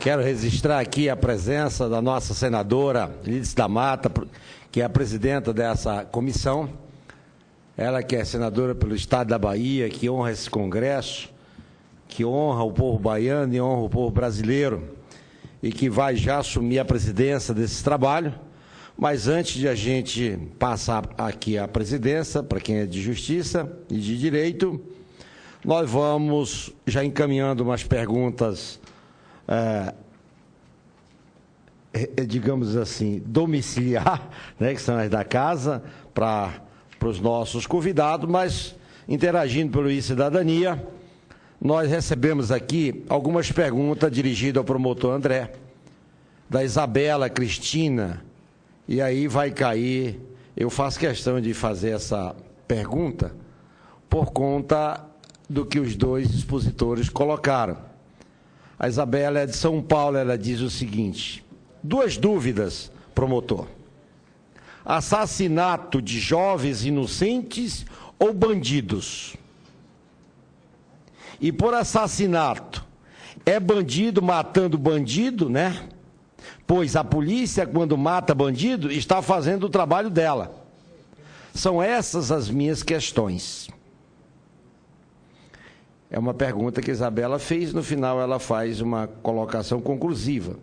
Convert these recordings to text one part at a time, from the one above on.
Quero registrar aqui a presença da nossa senadora Lídice da Mata, que é a presidenta dessa comissão. Ela que é senadora pelo Estado da Bahia, que honra esse congresso, que honra o povo baiano e honra o povo brasileiro, e que vai já assumir a presidência desse trabalho. Mas antes de a gente passar aqui a presidência, para quem é de Justiça e de Direito, nós vamos já encaminhando umas perguntas, digamos assim, domiciliar, né, que são as da casa, para os nossos convidados, mas interagindo pelo e-Cidadania, nós recebemos aqui algumas perguntas dirigidas ao promotor André, da Isabela Cristina, e aí vai cair, eu faço questão de fazer essa pergunta por conta do que os dois expositores colocaram. A Isabela é de São Paulo, ela diz o seguinte: duas dúvidas, promotor. Assassinato de jovens inocentes ou bandidos? E por assassinato, é bandido matando bandido, né? Pois a polícia, quando mata bandido, está fazendo o trabalho dela. São essas as minhas questões. É uma pergunta que a Isabela fez, no final ela faz uma colocação conclusiva.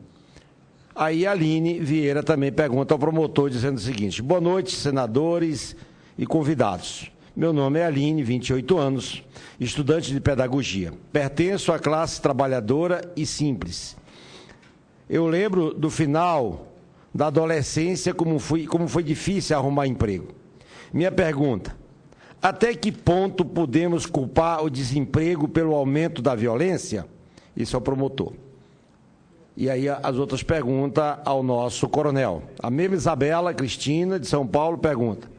Aí a Aline Vieira também pergunta ao promotor, dizendo o seguinte: boa noite, senadores e convidados. Meu nome é Aline, 28 anos, estudante de pedagogia. Pertenço à classe trabalhadora e simples. Eu lembro do final da adolescência, como foi difícil arrumar emprego. Minha pergunta: até que ponto podemos culpar o desemprego pelo aumento da violência? Isso é o promotor. E aí as outras perguntas ao nosso coronel. A mesma Isabela Cristina, de São Paulo, pergunta: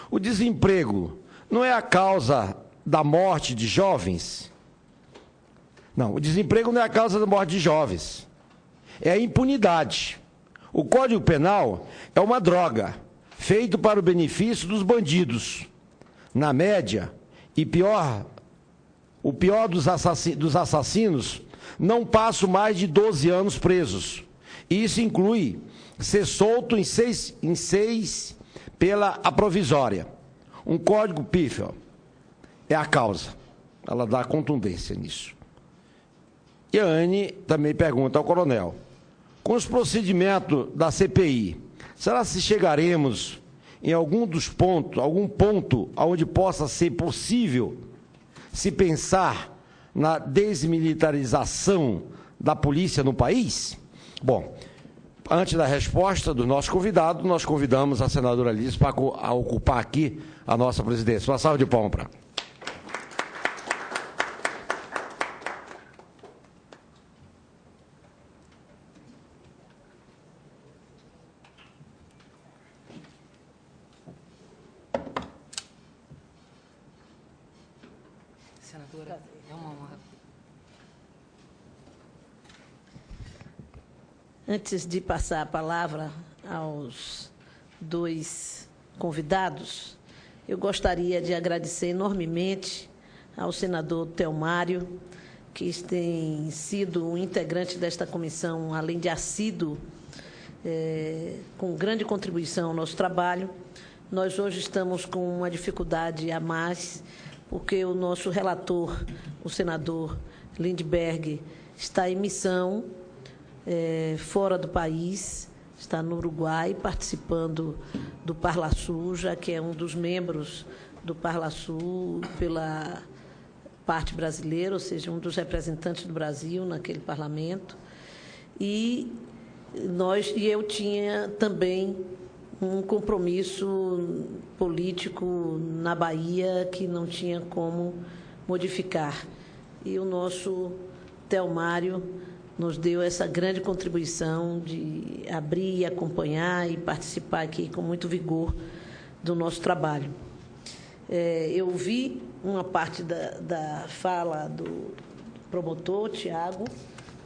o desemprego não é a causa da morte de jovens? Não, o desemprego não é a causa da morte de jovens. É a impunidade. O Código Penal é uma droga, feito para o benefício dos bandidos. Na média, o pior dos assassinos não passam mais de 12 anos presos. E isso inclui ser solto em seis pela provisória. Um código pífio é a causa. Ela dá contundência nisso. E a Anne também pergunta ao coronel: com os procedimentos da CPI, será que chegaremos em algum ponto onde possa ser possível se pensar na desmilitarização da polícia no país? Bom, antes da resposta do nosso convidado, nós convidamos a senadora Lídice para ocupar aqui a nossa presidência. Uma salva de palmas para ela. Senadora, é uma honra. Antes de passar a palavra aos dois convidados, eu gostaria de agradecer enormemente ao senador Thelmário, que tem sido um integrante desta comissão, além de assíduo, com grande contribuição ao nosso trabalho. Nós hoje estamos com uma dificuldade a mais, porque o nosso relator, o senador Lindbergh, está em missão fora do país, está no Uruguai, participando do Parlasul, já que é um dos membros do Parlasul pela parte brasileira, ou seja, um dos representantes do Brasil naquele parlamento. E eu tinha também um compromisso político na Bahia que não tinha como modificar. E o nosso Thelmário nos deu essa grande contribuição de abrir, acompanhar e participar aqui com muito vigor do nosso trabalho. Eu vi uma parte da fala do promotor, Tiago,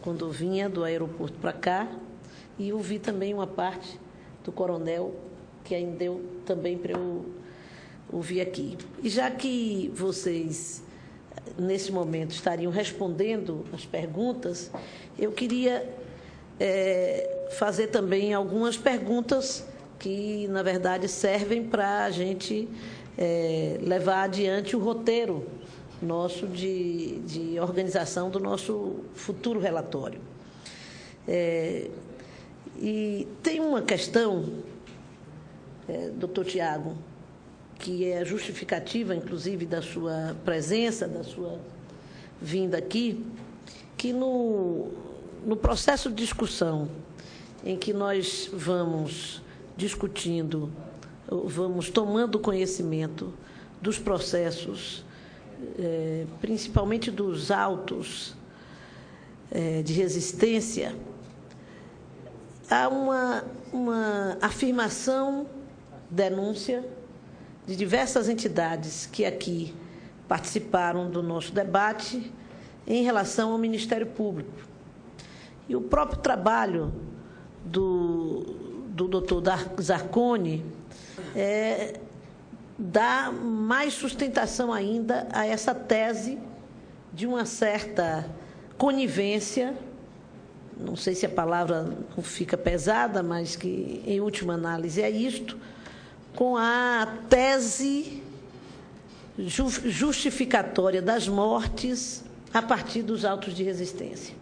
quando vinha do aeroporto para cá, e ouvi também uma parte do coronel, que ainda deu também para eu ouvir aqui. E já que vocês, nesse momento, estariam respondendo as perguntas, eu queria fazer também algumas perguntas que, na verdade, servem para a gente levar adiante o roteiro nosso de organização do nosso futuro relatório. E tem uma questão, doutor Tiago, que é justificativa, inclusive, da sua presença, da sua vinda aqui, que no processo de discussão em que nós vamos discutindo, vamos tomando conhecimento dos processos, principalmente dos autos de resistência, há uma afirmação, denúncia de diversas entidades que aqui participaram do nosso debate em relação ao Ministério Público. E o próprio trabalho do doutor Zarconi dá mais sustentação ainda a essa tese de uma certa conivência, não sei se a palavra não fica pesada, mas que, em última análise, é isto, com a tese justificatória das mortes a partir dos autos de resistência.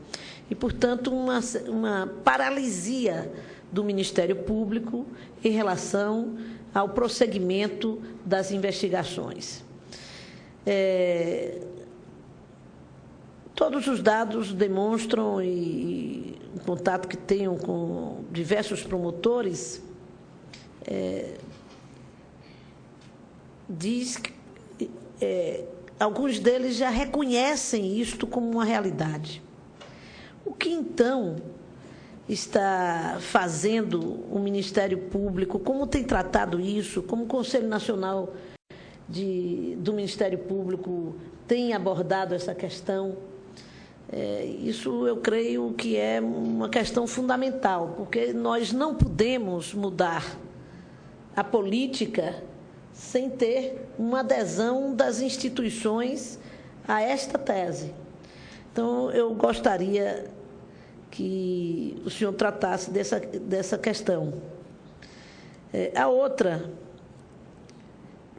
E, portanto, uma paralisia do Ministério Público em relação ao prosseguimento das investigações. Todos os dados demonstram, e o contato que tenho com diversos promotores, diz que alguns deles já reconhecem isto como uma realidade. O que, então, está fazendo o Ministério Público, como tem tratado isso, como o Conselho Nacional do Ministério Público tem abordado essa questão? Isso eu creio que é uma questão fundamental, porque nós não podemos mudar a política sem ter uma adesão das instituições a esta tese. Então, eu gostaria que o senhor tratasse dessa questão. A outra,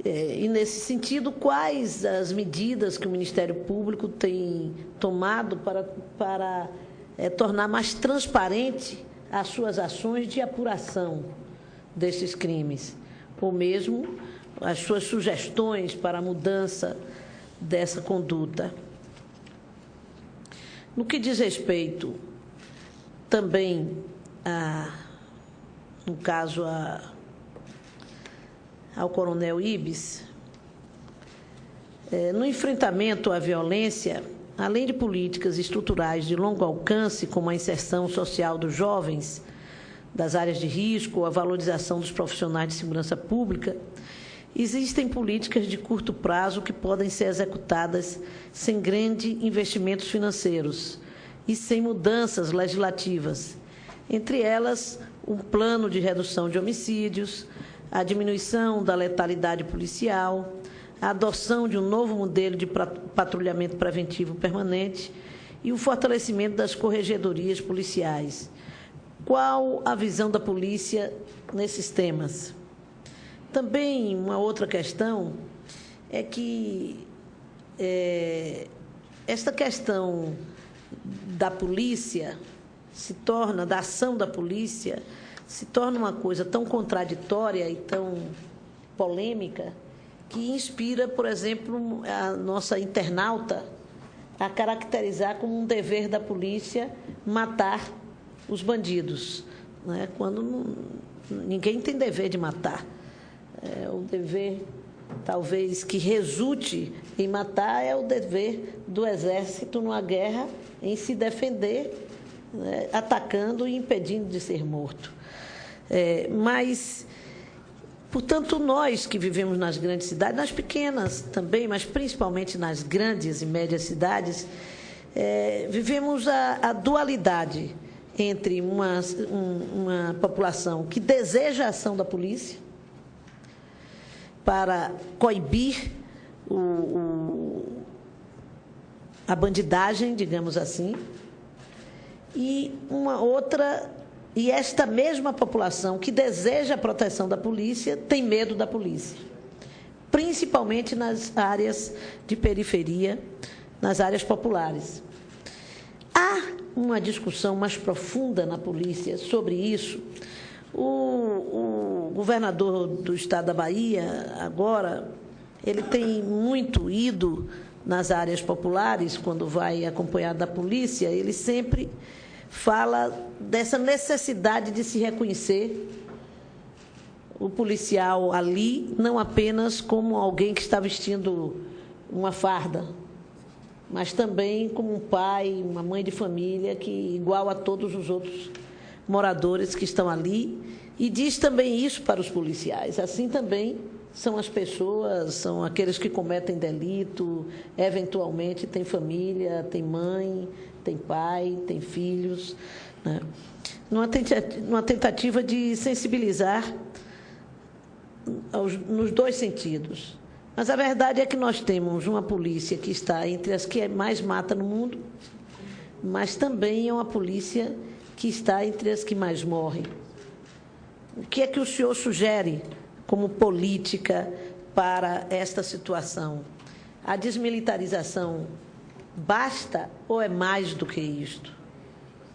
e nesse sentido, quais as medidas que o Ministério Público tem tomado para tornar mais transparente as suas ações de apuração desses crimes, ou mesmo as suas sugestões para a mudança dessa conduta. No que diz respeito também, no caso, ao coronel Ibis, no enfrentamento à violência, além de políticas estruturais de longo alcance, como a inserção social dos jovens das áreas de risco, a valorização dos profissionais de segurança pública, existem políticas de curto prazo que podem ser executadas sem grandes investimentos financeiros e sem mudanças legislativas. Entre elas, um plano de redução de homicídios, a diminuição da letalidade policial, a adoção de um novo modelo de patrulhamento preventivo permanente e o fortalecimento das corregedorias policiais. Qual a visão da polícia nesses temas? Também uma outra questão é que esta questão da polícia da ação da polícia, se torna uma coisa tão contraditória e tão polêmica que inspira, por exemplo, a nossa internauta a caracterizar como um dever da polícia matar os bandidos, né? Quando ninguém tem dever de matar. O dever, talvez, que resulte em matar é o dever do Exército numa guerra em se defender, né, atacando e impedindo de ser morto. Mas, portanto, nós que vivemos nas grandes cidades, nas pequenas também, mas principalmente nas grandes e médias cidades, vivemos a dualidade entre uma população que deseja a ação da polícia para coibir a bandidagem, digamos assim, e uma outra, e esta mesma população que deseja a proteção da polícia tem medo da polícia, principalmente nas áreas de periferia, nas áreas populares. Há uma discussão mais profunda na polícia sobre isso. O governador do estado da Bahia, agora, ele tem muito ido nas áreas populares, quando vai acompanhado da polícia, ele sempre fala dessa necessidade de se reconhecer o policial ali, não apenas como alguém que está vestindo uma farda, mas também como um pai, uma mãe de família, que igual a todos os outros moradores que estão ali, e diz também isso para os policiais. Assim também são as pessoas, são aqueles que cometem delito, eventualmente têm família, têm mãe, têm pai, têm filhos, né? Numa tentativa de sensibilizar nos dois sentidos. Mas a verdade é que nós temos uma polícia que está entre as que mais mata no mundo, mas também é uma polícia que está entre as que mais morrem. O que é que o senhor sugere como política para esta situação? A desmilitarização basta ou é mais do que isto?